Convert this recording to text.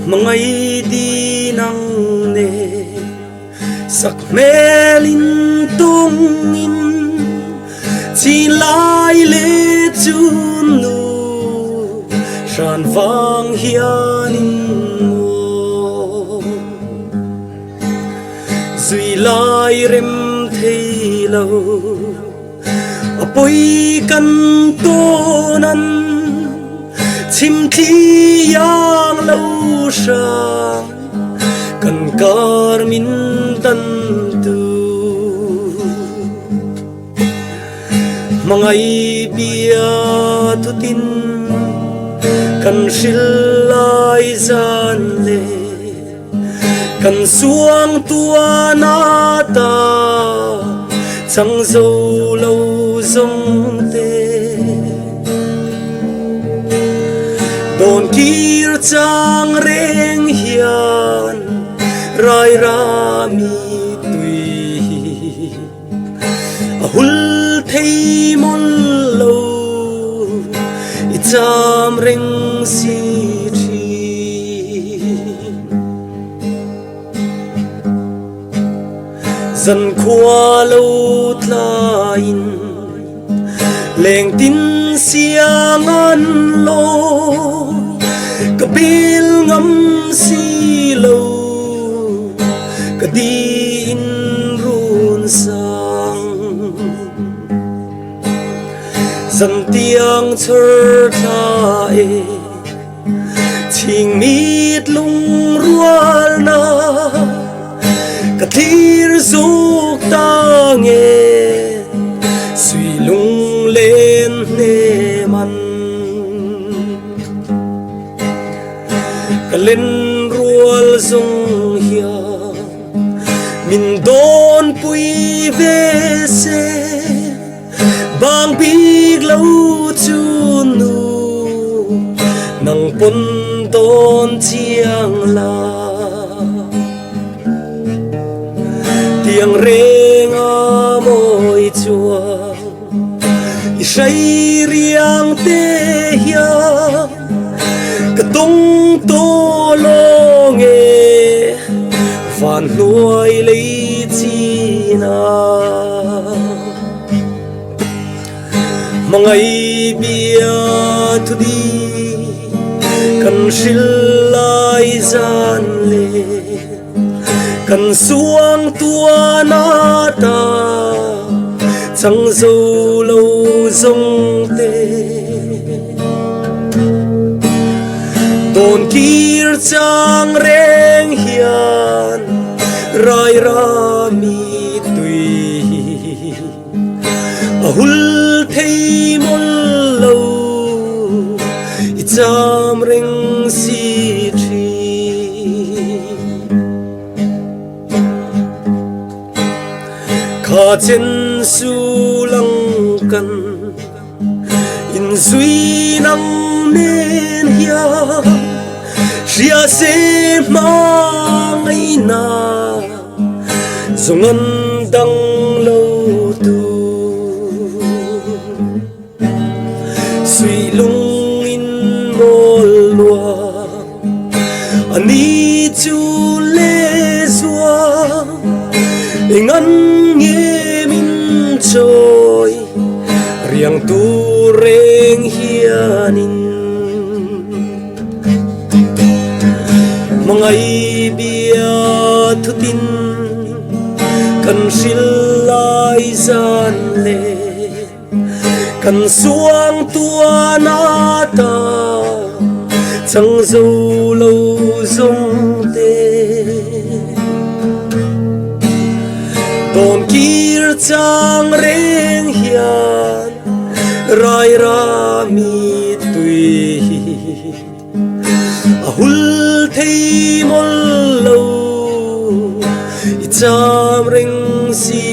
Mangai di nang ne sak melin tongin chi lai le chun nu shan vang hianin mo zui lai rem thei lo apoi kan tonan chim thi yang lo sang kan kar min tan tu mangai bia tu tin kan shil lai zan le kan suang tua na ta chang zo lo zong te don kir chang reng hian rai ra mi tui a hul thei mon lo i cham reng si thi dần khua lâu tlain leng tin siang an lo kapil ngam si lo kadi in run sang dần tiang chur tha e ching mit lung rual na kathir zuk ta nghe suy lung lên nê man ka lên rual zong hia min don pui ve se bang big lâu chu nu nang pon don chiang la tiếng reng a môi chuang i say riang te hia ka tung to lo nghe van nuôi lấy chi na mangai bia thu đi kan shil lai zan le kan suang tua na ta chang zo lo zong te don kir chang reng hian rai ra mi tui a hul thei mon lo i cham reng si thi kha chen su lang kan in zui nang nen hia ria se ma ngai na zungan dang lo tu sui lung in mol lua ani chu le zua ingan nghe min trôi riang tu reng hianin mangai bia thu tin kan shil lai zan le kan suang tua na ta chang zo lo zong te don kir chang reng hian rai ra mi tui a hul thei mon lo i cham reng si